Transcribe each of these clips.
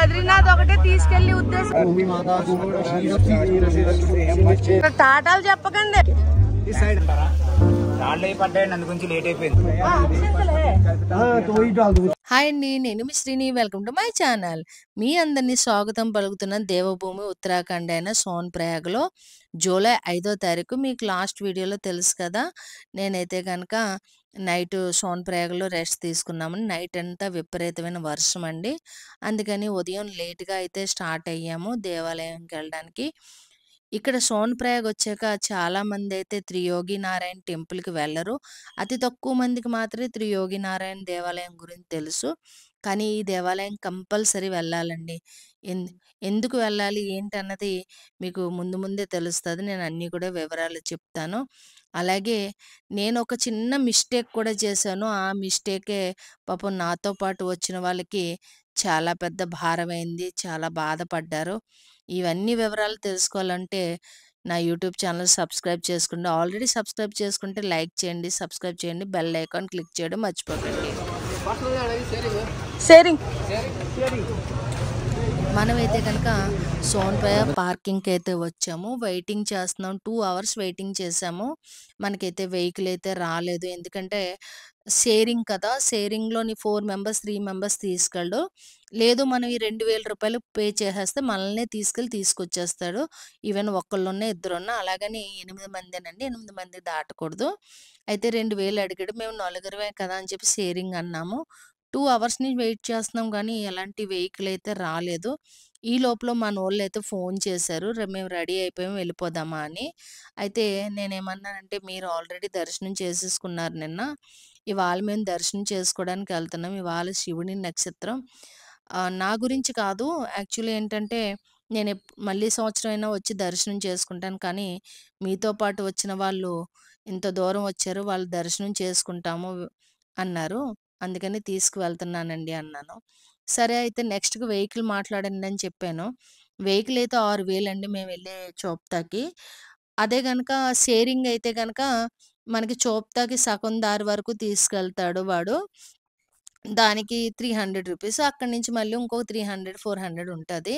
బద్రీనాథ్ ఒకటే తీసుకెళ్లి ఉద్దేశం. టాటాలు చెప్పకండి. హాయ్ అండి, నేను మీ Srini. Welcome to my channel. మీ అందరినీ స్వాగతం పలుకుతున్న దేవభూమి ఉత్తరాఖండ్ అయిన సోన్ ప్రయాగ్లో జూలై 5వ తారీఖు. మీకు లాస్ట్ వీడియోలో తెలుసు కదా, నేనైతే కనుక నైట్ సోన్ ప్రయాగ్లో రెస్ట్ తీసుకున్నామని. నైట్ అంతా విపరీతమైన వర్షం అండి, అందుకని ఉదయం లేట్గా అయితే స్టార్ట్ అయ్యాము దేవాలయంకి వెళ్ళడానికి. ఇక్కడ సోన్ ప్రయాగ్ వచ్చాక చాలామంది అయితే త్రియోగి నారాయణ టెంపుల్కి వెళ్ళరు. అతి తక్కువ మందికి మాత్రమే త్రియోగి నారాయణ దేవాలయం గురించి తెలుసు. కానీ ఈ దేవాలయం కంపల్సరీ వెళ్ళాలండి. ఎన్ ఎందుకు వెళ్ళాలి ఏంటన్నది మీకు ముందు ముందే తెలుస్తుంది. నేను అన్నీ కూడా వివరాలు చెప్తాను. అలాగే నేను ఒక చిన్న మిస్టేక్ కూడా చేశాను. ఆ మిస్టేకే పాపం నాతో పాటు వచ్చిన వాళ్ళకి చాలా పెద్ద భారమైంది, చాలా బాధపడ్డారు. ఇవన్నీ వివరాలు తెలుసుకోవాలంటే నా యూట్యూబ్ ఛానల్ సబ్స్క్రైబ్ చేసుకోండి. ఆల్రెడీ సబ్స్క్రైబ్ చేసుకుంటే లైక్ చేయండి, సబ్స్క్రైబ్ చేయండి, బెల్ ఐకాన్ క్లిక్ చేయడం మర్చిపోకండి. షేరింగ్ మనమైతే కనుక సోన్ ప్రయాగ్ పార్కింగ్కి అయితే వచ్చాము. వెయిటింగ్ చేస్తున్నాం. 2 అవర్స్ వెయిటింగ్ చేసాము. మనకైతే వెహికల్ అయితే రాలేదు. ఎందుకంటే షేరింగ్ కదా, షేరింగ్లోని 4 మెంబర్స్ 3 మెంబర్స్ తీసుకెళ్ళడు. లేదు మనం ఈ 2000 రూపాయలు పే చేసేస్తే మనల్ని తీసుకొచ్చేస్తాడు. ఈవెన్ ఒకళ్ళున్నా ఇద్దరున్నా, అలాగని 8 మందేనండి, 8 మంది దాటకూడదు. అయితే 2000 అడిగాడు. మేము నలుగురమే కదా అని చెప్పి షేరింగ్ అన్నాము. 2 అవర్స్ నుంచి వెయిట్ చేస్తున్నాం కానీ ఎలాంటి వెహికల్ అయితే రాలేదు. ఈ లోపల మనోళ్ళు అయితే ఫోన్ చేశారు, మేము రెడీ అయిపోయాము వెళ్ళిపోదామా అని. అయితే నేనేమన్నానంటే, మీరు ఆల్రెడీ దర్శనం చేసేసుకున్నారు నిన్న, ఇవాళ మేము దర్శనం చేసుకోవడానికి వెళ్తున్నాం. ఇవాళ శివుని నక్షత్రం. నా గురించి కాదు, యాక్చువల్లీ ఏంటంటే నేను మళ్ళీ సంవత్సరం అయినా వచ్చి దర్శనం చేసుకుంటాను. కానీ మీతో పాటు వచ్చిన వాళ్ళు ఇంత దూరం వచ్చారు, వాళ్ళు దర్శనం చేసుకుంటాము అన్నారు, అందుకని తీసుకువెళ్తున్నానండి అన్నాను. సరే అయితే నెక్స్ట్‌కి వెహికల్ మాట్లాడండి అని చెప్పాను. వెహికల్ అయితే 6000 అండి మేము వెళ్ళే చోప్తాకి. అదే గనక షేరింగ్ అయితే గనక మనకి చోప్తాకి సగం దారి వరకు తీసుకెళ్తాడు వాడు. దానికి 300 రూపీస్. అక్కడి నుంచి మళ్ళీ ఇంకో 300, 400 ఉంటది.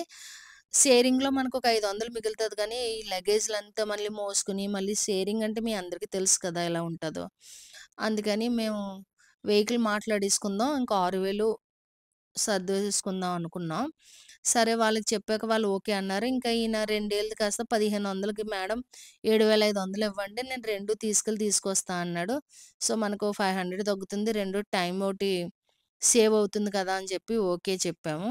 షేరింగ్‌లో మనకొక 500 మిగులుతది కానీ, ఈ లగేజ్‌లంతా మళ్ళీ మోసుకొని, మళ్ళీ షేరింగ్ అంటే మీ అందరికీ తెలుసు కదా ఎలా ఉంటదో. అందుకని మేము వెహికల్ మాట్లాడేసుకుందాం, ఇంకా 6000 సర్దేసుకుందాం అనుకున్నాం. సరే వాళ్ళకి చెప్పాక వాళ్ళు ఓకే అన్నారు. ఇంకా ఈయన 2 ఏళ్ళది కాస్త 1500కి మేడం 7500 ఇవ్వండి, నేను 2 తీసుకొస్తా అన్నాడు. సో మనకు 500 తగ్గుతుంది, 2 టైం ఒకటి సేవ్ అవుతుంది కదా అని చెప్పి ఓకే చెప్పాము.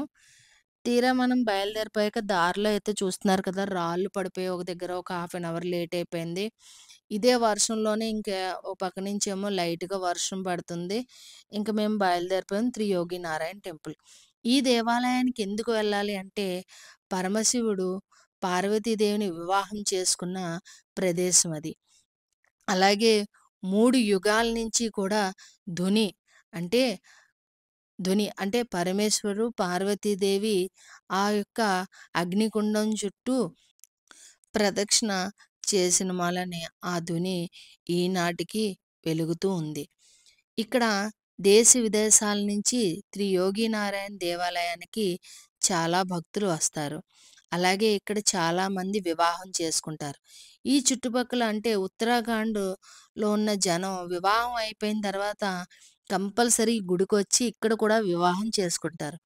తీరా మనం బయలుదేరిపోయాక దారిలో అయితే చూస్తున్నారు కదా, రాళ్ళు పడిపోయి ఒక దగ్గర ఒక హాఫ్ అన్ అవర్ లేట్ అయిపోయింది. ఇదే వర్షంలోనే ఇంకా ఓ పక్క నుంచేమో లైట్‌గా వర్షం పడుతుంది. ఇంక మేము బయలుదేరిపోయాం త్రియోగి నారాయణ టెంపుల్. ఈ దేవాలయానికి ఎందుకు వెళ్ళాలి అంటే, పరమశివుడు పార్వతీదేవిని వివాహం చేసుకున్న ప్రదేశం అది. అలాగే 3 యుగాల నుంచి కూడా ధుని అంటే పరమేశ్వరుడు, పార్వతీదేవి ఆ యొక్క అగ్నికుండం చుట్టూ ప్రదక్షిణ చేసిన వలనే ఆ ధుని ఈనాటికి వెలుగుతూ ఉంది. ఇక్కడ దేశ విదేశాల నుంచి త్రియోగి నారాయణ దేవాలయానికి చాలా భక్తులు వస్తారు. అలాగే ఇక్కడ చాలామంది వివాహం చేసుకుంటారు. ఈ చుట్టుపక్కల అంటే ఉత్తరాఖండ్‌లో ఉన్న జనం వివాహం అయిపోయిన తర్వాత కంపల్సరీ గుడికొచ్చి ఇక్కడ కూడా వివాహం చేసుకుంటారు.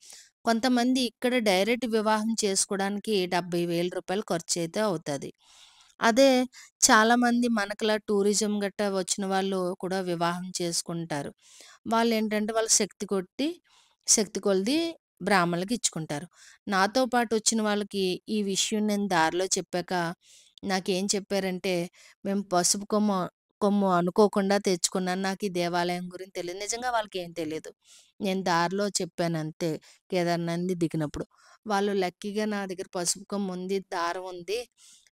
కొంతమంది ఇక్కడ డైరెక్ట్ వివాహం చేసుకోవడానికి 70,000 రూపాయలు ఖర్చయితే అవుతది. అదే చాలామంది మనకలా టూరిజం గట్టా వచ్చిన వాళ్ళు కూడా వివాహం చేసుకుంటారు. వాళ్ళేంటంటే వాళ్ళ శక్తి కొలది బ్రాహ్మణులకి ఇచ్చుకుంటారు. నాతో పాటు వచ్చిన వాళ్ళకి ఈ విషయం నేను దారిలో చెప్పాక నాకేం చెప్పారంటే, మేము పసుపు కొమ్ము అనుకోకుండా తెచ్చుకున్నాను, నాకు ఈ దేవాలయం గురించి తెలీదు. నిజంగా వాళ్ళకేం తెలీదు. నేను దారిలో చెప్పానంతే కేదార్‌నాథ్‌ని దిగినప్పుడు. వాళ్ళు లక్కీగా నా దగ్గర పసుపు కొమ్ము ఉంది, దారం ఉంది,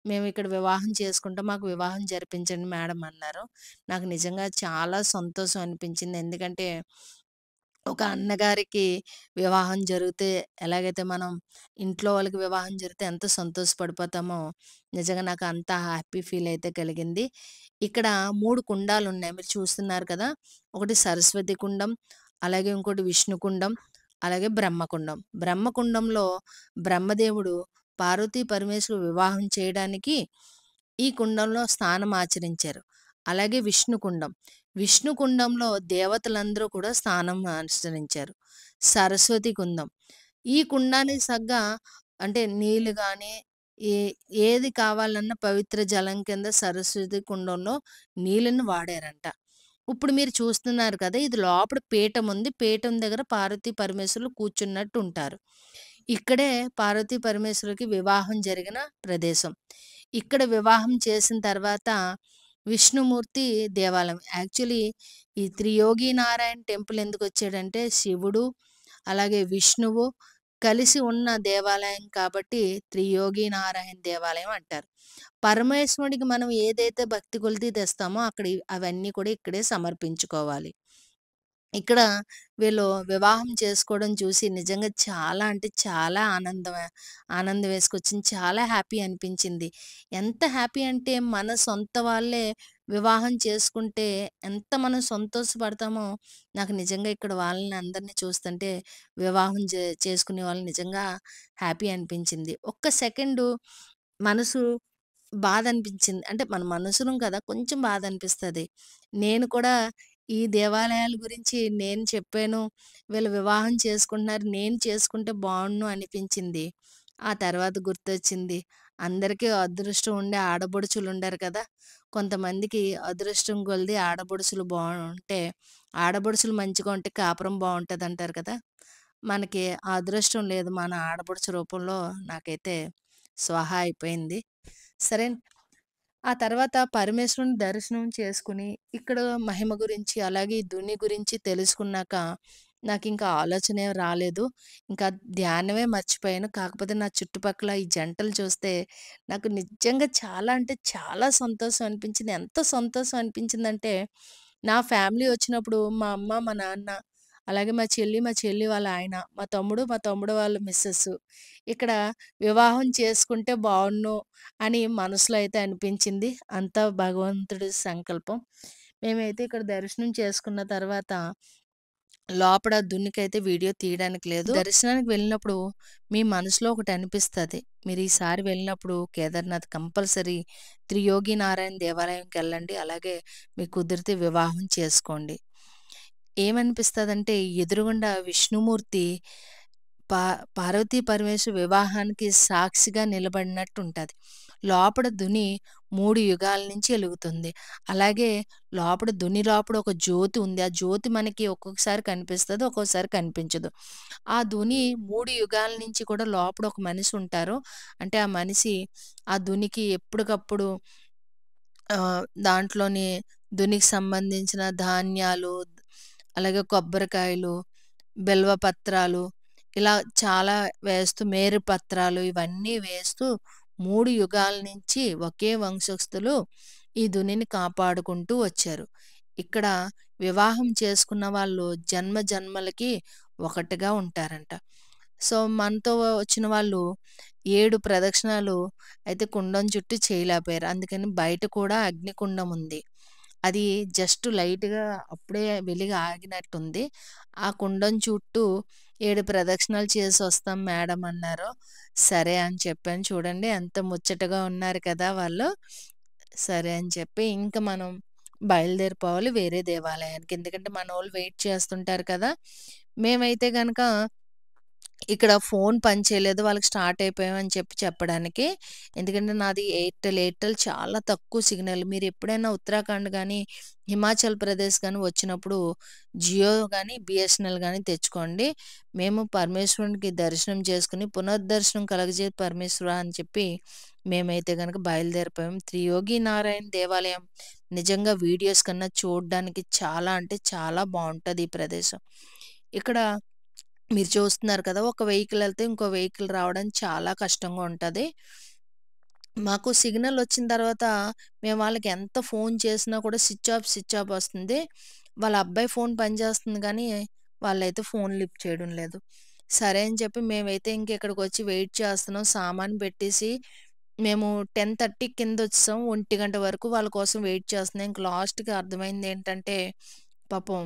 మేము ఇక్కడ వివాహం చేసుకుంటాం, మాకు వివాహం జరిపించండి మేడం అన్నారు. నాకు నిజంగా చాలా సంతోషం అనిపించింది. ఎందుకంటే ఒక అన్నగారికి వివాహం జరిగితే ఎలాగైతే మనం ఇంట్లో వాళ్ళకి వివాహం జరిగితే ఎంత సంతోషపడిపోతామో, నిజంగా నాకు అంత హ్యాపీ ఫీల్ అయితే కలిగింది. ఇక్కడ 3 కుండాలున్నాయి. మీరు చూస్తున్నారు కదా, ఒకటి సరస్వతి కుండం, అలాగే ఇంకోటి విష్ణు కుండం, అలాగే బ్రహ్మకుండం. బ్రహ్మకుండంలో బ్రహ్మదేవుడు పార్వతీ పరమేశ్వరులు వివాహం చేయడానికి ఈ కుండంలో స్నానం ఆచరించారు. అలాగే విష్ణుకుండం. విష్ణుకుండంలో దేవతలందరూ కూడా స్నానం ఆచరించారు. సరస్వతి కుండం. ఈ కుండానికి అంటే నీళ్ళు గాని, ఏ ఏది కావాలన్నా పవిత్ర జలం కింద సరస్వతి కుండంలో నీళ్ళని వాడారంట. ఇప్పుడు మీరు చూస్తున్నారు కదా! ఇది లోపల పీఠం ఉంది. పీఠం దగ్గర పార్వతీ పరమేశ్వరులు కూర్చున్నట్టు ఉంటారు. ఇక్కడే పార్వతీ పరమేశ్వరులకి వివాహం జరిగిన ప్రదేశం. ఇక్కడ వివాహం చేసిన తర్వాత విష్ణుమూర్తి దేవాలయం. యాక్చువల్లీ ఈ త్రియోగి నారాయణ టెంపుల్ ఎందుకొచ్చాడంటే శివుడు, అలాగే విష్ణువు కలిసి ఉన్న దేవాలయం కాబట్టి త్రియోగి నారాయణ దేవాలయం అంటారు. పరమేశ్వరుడికి మనం ఏదైతే భక్తి కొలిది తెస్తామో అక్కడ అవన్నీ కూడా ఇక్కడే సమర్పించుకోవాలి. ఇక్కడ వీళ్ళు వివాహం చేసుకోవడం చూసి నిజంగా చాలా అంటే చాలా ఆనందం వేసుకొచ్చింది. చాలా హ్యాపీ అనిపించింది. ఎంత హ్యాపీ అంటే మన సొంత వాళ్ళే వివాహం చేసుకుంటే ఎంత మనం సంతోషపడతామో నాకు నిజంగా ఇక్కడ వాళ్ళని అందరిని చూస్తుంటే వివాహం చేసుకునే వాళ్ళు నిజంగా హ్యాపీ అనిపించింది. ఒక్క సెకండు మనసు బాధనిపించింది. అంటే మన మనుషులం కదా! కొంచెం బాధనిపిస్తది. నేను కూడా ఈ దేవాలయాల గురించి నేను చెప్పాను. వీళ్ళు వివాహం చేసుకుంటున్నారు. నేను చేసుకుంటే బావుండును అనిపించింది. ఆ తర్వాత గుర్తొచ్చింది. అందరికీ అదృష్టం ఉండే ఆడపడుచులుండరు కదా! కొంతమందికి అదృష్టం కొలిది ఆడపడుచులు బావుంటే, ఆడపడుచులు మంచిగా ఉంటే కాపురం బావుంటదంటారు కదా! మనకి ఆ అదృష్టం లేదు. మన ఆడపడుచు రూపంలో నాకైతే స్వాహా అయిపోయింది. సరే ఆ తర్వాత పరమేశ్వరుని దర్శనం చేసుకొని, ఇక్కడ మహిమ గురించి, అలాగే ఈ ధుని గురించి తెలుసుకున్నాక, నాకింకా ఆలోచనే రాలేదు. ఇంకా ధ్యానమే మర్చిపోయాను. కాకపోతే నా చుట్టుపక్కల ఈ జంటలు చూస్తే, నాకు నిజంగా చాలా అంటే చాలా సంతోషం అనిపించింది. ఎంత సంతోషం అనిపించిందంటే, నా ఫ్యామిలీ వచ్చినప్పుడు మా అమ్మ, మా నాన్న, అలాగే మా చెల్లి వాళ్ళ ఆయన, మా తమ్ముడు వాళ్ళ మిసెస్ ఇక్కడ వివాహం చేసుకుంటే బావున్ను అని మనసులో అయితే అనిపించింది. అంతా భగవంతుడి సంకల్పం. మేమైతే ఇక్కడ దర్శనం చేసుకున్న తర్వాత లోపల దున్నికైతే వీడియో తీయడానికి లేదు. దర్శనానికి వెళ్ళినప్పుడు మీ మనసులో ఒకటి అనిపిస్తది. మీరు ఈసారి వెళ్ళినప్పుడు కేదార్‌నాథ్ కంపల్సరీ త్రియోగి నారాయణ దేవాలయంకెళ్ళండి. అలాగే మీకు కుదిరితే వివాహం చేసుకోండి. ఏమనిపిస్తదంటే ఎదురుగుండా విష్ణుమూర్తి పా పార్వతీ పరమేశ్వర వివాహానికి సాక్షిగా నిలబడినట్టుంటది. లోపల ధుని 3 యుగాల నుంచి ఎలుగుతుంది. అలాగే ధుని లోపల ఒక జ్యోతి ఉంది. ఆ జ్యోతి మనకి ఒక్కొక్కసారి కనిపిస్తది. ఒక్కొక్కసారి కనిపించదు. ఆ ధుని 3 యుగాల నుంచి కూడా లోపల ఒక మనిషి ఉంటారు. అంటే ఆ మనిషి ఆ ధునికి ఎప్పటికప్పుడు దాంట్లోని ధునికి సంబంధించిన ధాన్యాలు, అలాగే కొబ్బరికాయలు, బిల్వ పత్రాలు ఇలా చాలా వేస్తూ మేరు పత్రాలు ఇవన్నీ వేస్తూ 3 యుగాల నుంచి ఒకే వంశస్థులు ఈ ధునిని కాపాడుకుంటూ వచ్చారు. ఇక్కడ వివాహం చేసుకున్న వాళ్ళు జన్మ జన్మలకి ఒకటిగా ఉంటారంట. సో, మనతో వచ్చిన వాళ్ళు 7 ప్రదక్షిణాలు అయితే కుండం చుట్టూ చేయలేకపోయారు. అందుకని బయట కూడా అగ్నికుండం ఉంది. అది జస్ట్ లైట్‌గా అప్పుడే వెలిగి ఆగినట్టుంది. ఆ కుండం చుట్టూ 7 ప్రదక్షిణాలు చేసొస్తాం మేడం అన్నారు. సరే అని చెప్పాను. చూడండి ఎంత ముచ్చటగా ఉన్నారు కదా వాళ్ళు. సరే అని చెప్పి ఇంక మనం బయలుదేరిపోవాలి వేరే దేవాలయానికి. ఎందుకంటే మనోళ్ళు వెయిట్ చేస్తుంటారు కదా! మేమైతే గనక ఇక్కడ ఫోన్ పనిచేయలేదు. వాళ్ళకి స్టార్ట్ అయిపోయామని చెప్పడానికి. ఎందుకంటే నాది ఎయిర్టెల్ చాలా తక్కువ సిగ్నల్. మీరెప్పుడైనా ఉత్తరాఖండ్ గానీ, హిమాచల్ ప్రదేశ్ గానీ వచ్చినప్పుడు జియో గానీ, బీఎస్ఎన్ఎల్ గానీ తెచ్చుకోండి. మేము పరమేశ్వరునికి దర్శనం చేసుకొని, పునర్దర్శనం కలగజేయి పరమేశ్వర అని చెప్పి మేమైతే గనక బయలుదేరిపోయాం. త్రియోగి నారాయణ దేవాలయం నిజంగా వీడియోస్ కన్నా చూడ్డానికి చాలా అంటే చాలా బావుంటది ఈ ప్రదేశం. ఇక్కడ మీరు చూస్తున్నారు కదా! ఒక వెహికల్ ఎళ్తే ఇంకో వెహికల్ రావడం చాలా కష్టంగా ఉంటది. మాకు సిగ్నల్ వచ్చిన తర్వాత మేము వాళ్ళకి ఎంత ఫోన్ చేసినా కూడా స్విచ్ ఆఫ్ వస్తుంది. వాళ్ళ అబ్బాయి ఫోన్ పనిచేస్తుంది గానీ, వాళ్ళైతే ఫోన్ లిఫ్ట్ చేయడం లేదు. సరే అని చెప్పి మేమైతే ఇంక ఇక్కడికొచ్చి వెయిట్ చేస్తున్నాం. సామాను పెట్టేసి మేము 10:30 కిందొచ్చేసాం. 1:00 వరకు వాళ్ళ కోసం వెయిట్ చేస్తున్నాం. ఇంక లాస్ట్‌కి అర్థమైందేంటంటే, పాపం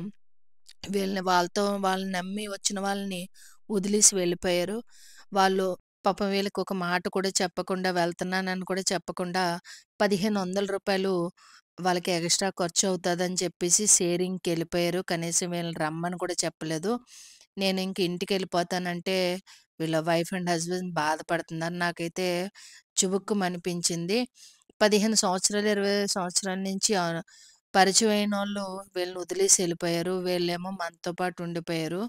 వాళ్ళని నమ్మి వచ్చిన వాళ్ళని వదిలేసి వెళ్ళిపోయారు. వాళ్ళు పాపం వీళ్ళకొక మాట కూడా చెప్పకుండా వెళ్తున్నానని కూడా చెప్పకుండా రూ. 1500 వాళ్ళకి ఎక్స్‌ట్రా ఖర్చవుతదని చెప్పేసి షేరింగ్‌కెళ్ళిపోయారు. కనీసం వీళ్ళని రమ్మని కూడా చెప్పలేదు. నేను ఇంక ఇంటికెళ్ళిపోతానంటే వీళ్ళ వైఫ్ అండ్ హస్బెండ్ బాధపడుతున్నారు. నాకైతే చుబుక్కుమనిపించింది. 15 సంవత్సరాలు, 20 సంవత్సరాల నుంచి పరిచయమైనోళ్ళు వీళ్ళని వదిలేసి ఎళ్ళిపోయారు. వీళ్ళేమో మనతో పాటు ఉండిపోయారు.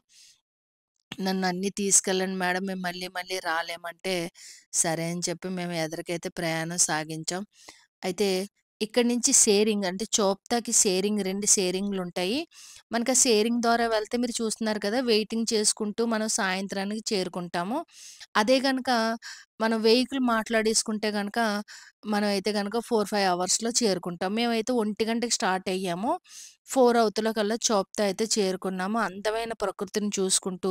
నన్నన్నీ తీసుకెళ్ళండి మేడం. మేము మళ్ళీ మళ్ళీ రాలేమంటే, సరే అని చెప్పి మేము ఎదరికైతే ప్రయాణం సాగించాం. అయితే ఇక్కడి నుంచి షేరింగ్ అంటే చోప్తాకి షేరింగ్ 2 షేరింగ్‌లుంటాయి. మనకు ఆ షేరింగ్ ద్వారా వెళ్తే మీరు చూస్తున్నారు కదా! వెయిటింగ్ చేసుకుంటూ మనం సాయంత్రానికి చేరుకుంటాము. అదే గనక మనం వెహికల్ మాట్లాడేసుకుంటే గనక మనమైతే గనక 4, 5 అవర్స్‌లో చేరుకుంటాం. మేమైతే 1 స్టార్ట్ అయ్యాము. 4 అవుతుల కల్లా చోప్తా అయితే చేరుకున్నాము. అందమైన ప్రకృతిని చూసుకుంటూ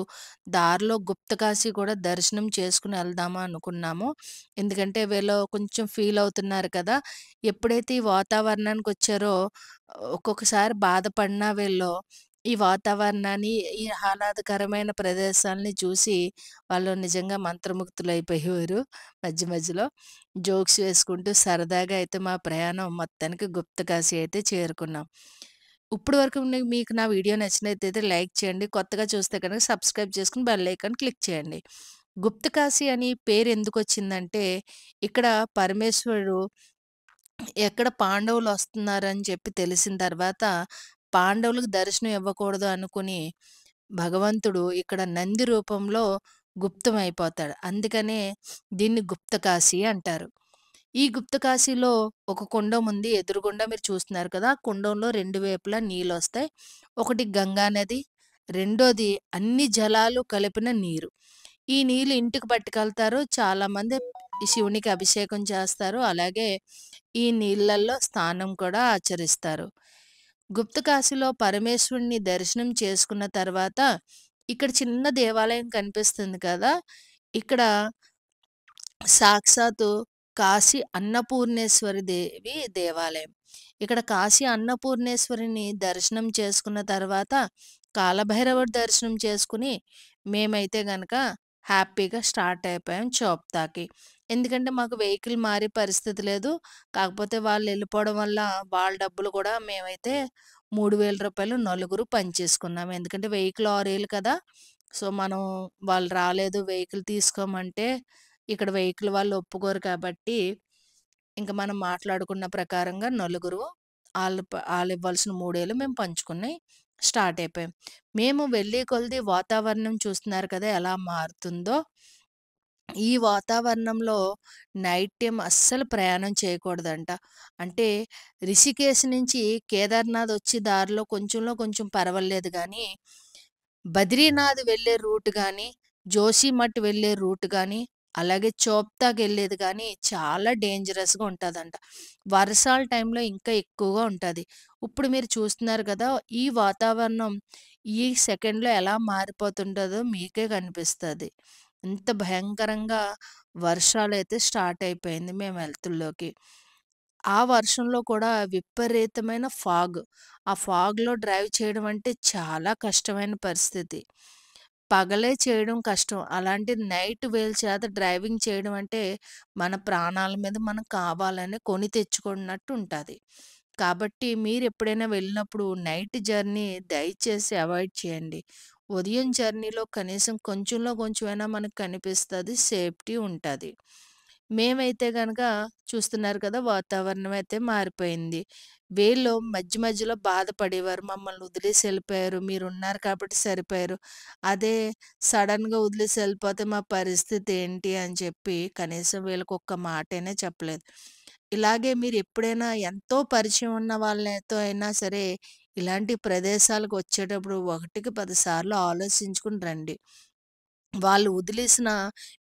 దారిలో గుప్తకాశీ కూడా దర్శనం చేసుకొని ఎళ్దామా అనుకున్నాము. ఎందుకంటే వీళ్ళు కొంచెం ఫీల్ అవుతున్నారు కదా! ఎప్పుడైతే ఈ వాతావరణానికొచ్చారో ఒక్కొక్కసారి బాధపడినా వీళ్ళు ఈ వాతావరణాన్ని, ఈ ఆహ్లాదకరమైన ప్రదేశాల్ని చూసి వాళ్ళు నిజంగా మంత్రముగ్ధులైపోయేవారు మధ్య మధ్యలో. జోక్స్ వేసుకుంటూ సరదాగా అయితే మా ప్రయాణం మొత్తానికి గుప్తకాశీ అయితే చేరుకున్నాం. ఇప్పటి వరకు మీకు నా వీడియో నచ్చినట్టయితే లైక్ చేయండి. కొత్తగా చూస్తే కనుక సబ్స్క్రైబ్ చేసుకొని బెల్ ఐకాన్ క్లిక్ చేయండి. గుప్తకాశీ అని పేరు ఎందుకొచ్చిందంటే ఇక్కడ పరమేశ్వరుడు ఎక్కడ పాండవులొస్తున్నారని చెప్పి తెలిసిన తర్వాత, పాండవులకు దర్శనం ఇవ్వకూడదు అనుకుని, భగవంతుడు ఇక్కడ నంది రూపంలో గుప్తమైపోతాడు. అందుకనే దీన్ని గుప్తకాశీ అంటారు. ఈ గుప్తకాశీలో ఒక కుండం ఉంది. ఎదురుగుండా మీరు చూస్తున్నారు కదా! ఆ కుండంలో 2 వైపులా నీళ్ళొస్తాయి. ఒకటి గంగా నది, రెండోది అన్ని జలాలు కలిపిన నీరు. ఈ నీళ్ళు ఇంటికి పట్టుకెళ్తారు. చాలామంది ఈ శివునికి అభిషేకం చేస్తారు. అలాగే ఈ నీళ్ళల్లో స్నానం కూడా ఆచరిస్తారు. గుప్తకాశీలో పరమేశ్వరుడిని దర్శనం చేసుకున్న తర్వాత, ఇక్కడ చిన్న దేవాలయం కనిపిస్తుంది కదా! ఇక్కడ సాక్షాత్తు కాశీ అన్నపూర్ణేశ్వరి దేవి దేవాలయం. ఇక్కడ కాశీ అన్నపూర్ణేశ్వరిని దర్శనం చేసుకున్న తర్వాత, కాలభైరవుడి దర్శనం చేసుకొని, మేమైతే గనక హ్యాపీగా స్టార్ట్ అయిపోయాం చోప్తాకి. ఎందుకంటే మాకు వెహికల్ మారే పరిస్థితి లేదు. కాకపోతే వాళ్ళెళ్ళిపోవడం వల్ల వాళ్ళ డబ్బులు కూడా మేమైతే రూ. 3000 నలుగురు పంచేసుకున్నాం. ఎందుకంటే వెహికల్ 6,000 కదా! సో, మనం వాళ్ళు రాలేదు వెహికల్ తీసుకోమంటే ఇక్కడ వెహికల్ వాళ్ళు ఒప్పుకోరు కాబట్టి, ఇంక మనం మాట్లాడుకున్న ప్రకారంగా నలుగురు ఆళ్ళివ్వాల్సిన 3,000 మేము పంచుకొని స్టార్ట్ అయిపోయాం. మేము వెళ్ళే కొలది వాతావరణం చూస్తున్నారు కదా! ఎలా మారుతుందో. ఈ వాతావరణంలో నైట్ టైమ్ అస్సలు ప్రయాణం చేయకూడదంట. అంటే రిషికేశ్ నుంచి కేదార్‌నాథ్ వచ్చే దారిలో కొంచెంలో కొంచెం పర్వాలేదు గానీ, బద్రీనాథ్ వెళ్ళే రూట్ గానీ, జోషిమఠ్ వెళ్ళే రూట్ గానీ, అలాగే చోప్తాకెళ్ళేది గానీ చాలా డేంజరస్‌గా ఉంటదంట. వర్షాల టైంలో ఇంకా ఎక్కువగా ఉంటది. ఇప్పుడు మీరు చూస్తున్నారు గదా! ఈ వాతావరణం ఈ సెకండ్‌లో ఎలా మారిపోతుంటదో మీకే కనిపిస్తది. ఎంత భయంకరంగా వర్షాలైతే స్టార్ట్ అయిపోయింది మేము వెళ్తుల్లోకి. ఆ వర్షంలో కూడా విపరీతమైన ఫాగ్. ఆ ఫాగ్‌లో డ్రైవ్ చేయడం అంటే చాలా కష్టమైన పరిస్థితి. పగలే చేయడం కష్టం. అలాంటిది నైట్ వేళ చేత డ్రైవింగ్ చేయడం అంటే మన ప్రాణాల మీద మనం కావాలని కొని తెచ్చుకున్నట్టు ఉంటది. కాబట్టి మీరెప్పుడైనా వెళ్ళినప్పుడు నైట్ జర్నీ దయచేసి అవాయిడ్ చేయండి. ఉదయం జర్నీలో కనీసం కొంచెంలో కొంచెమైనా మనకు కనిపిస్తది. సేఫ్టీ ఉంటది. మేమైతే గనక చూస్తున్నారు కదా! వాతావరణం అయితే మారిపోయింది. వీళ్ళు మధ్య మధ్యలో బాధపడేవారు. మమ్మల్ని వదిలేసి ఎళ్ళిపోయారు. మీరున్నారు కాబట్టి సరిపోయారు. అదే సడెన్‌గా వదిలేసి ఎళ్ళిపోతే మా పరిస్థితి ఏంటి అని చెప్పి కనీసం వీళ్ళకొక్క మాటైనా చెప్పలేదు. ఇలాగే మీరెప్పుడైనా ఎంతో పరిచయం ఉన్న వాళ్ళతో అయినా సరే ఇలాంటి ప్రదేశాలకు వచ్చేటప్పుడు ఒకటికి 10 సార్లు ఆలోచించుకొని రండి. వాళ్ళు వదిలేసినా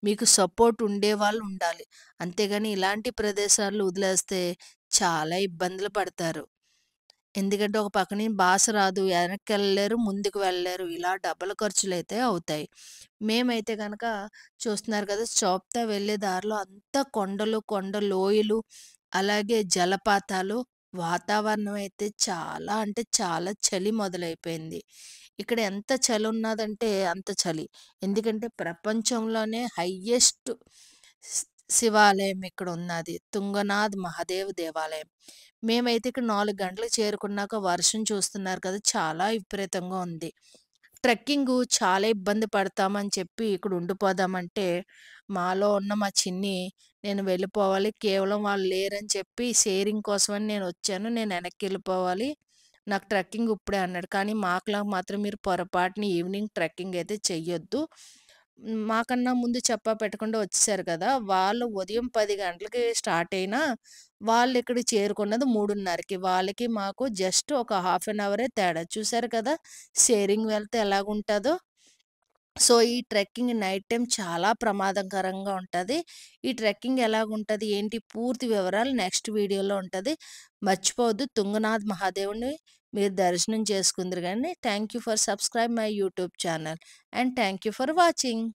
మీకు సపోర్ట్ ఉండేవాళ్ళు ఉండాలి. అంతేగాని ఇలాంటి ప్రదేశాల్లో వదిలేస్తే చాలా ఇబ్బందులు పడతారు. ఎందుకంటే ఒక పక్క నుంచి భాష రాదు, వెనక్కెళ్ళలేరు, ముందుకు వెళ్ళలేరు. ఇలా డబల్ ఖర్చులైతే అవుతాయి. మేమైతే గనక చూస్తున్నారు కదా! చోప్తా వెళ్ళే దారిలో అంతా కొండలు, కొండ లోయలు, అలాగే జలపాతాలు వాతావరణం అయితే చాలా అంటే చాలా చలి మొదలైపోయింది. ఇక్కడ ఎంత చలున్నదంటే అంత చలి. ఎందుకంటే ప్రపంచంలోనే హైయెస్ట్ స్ శివాలయం ఇక్కడున్నది. తుంగనాథ్ మహాదేవ్ దేవాలయం. మేమైతే ఇక్కడ 4 గంటలకు చేరుకున్నాక వర్షం చూస్తున్నారు కదా! చాలా విపరీతంగా ఉంది. ట్రెక్కింగు చాలా ఇబ్బంది పడతామని చెప్పి ఇక్కడ ఉండిపోదామంటే, మాలో ఉన్న మా చిన్ని నేను వెళ్ళిపోవాలి. కేవలం వాళ్ళు లేరని చెప్పి షేరింగ్ కోసమని నేనొచ్చాను. నేను వెనక్కెళ్ళిపోవాలి. నాకు ట్రెక్కింగ్ ఇప్పుడే అన్నాడు. కానీ మాకులా మాత్రం మీరు పొరపాటున ఈవినింగ్ ట్రెక్కింగ్ అయితే చెయ్యొద్దు. మాకన్నా ముందు చెప్పా పెట్టకుండా వచ్చేసారు కదా! వాళ్ళు ఉదయం 10 గంటలకి స్టార్ట్ అయినా, వాళ్ళిక్కడికి చేరుకున్నది 3:30కి. వాళ్ళకి మాకు జస్ట్ ఒక హాఫ్ అన్ అవరే తేడా. చూసారు కదా! షేరింగ్ వెళ్తే ఎలాగుంటదో. సో, ఈ ట్రెక్కింగ్ నైట్ టైమ్ చాలా ప్రమాదకరంగా ఉంటది. ఈ ట్రెక్కింగ్ ఎలాగుంటది, ఏంటి పూర్తి వివరాలు నెక్స్ట్ వీడియోలో ఉంటది. మర్చిపోవద్దు తుంగనాథ్ మహాదేవుడిని మీరు దర్శనం చేసుకుందురు గాని. Thank you for subscribe my YouTube channel and thank you for watching.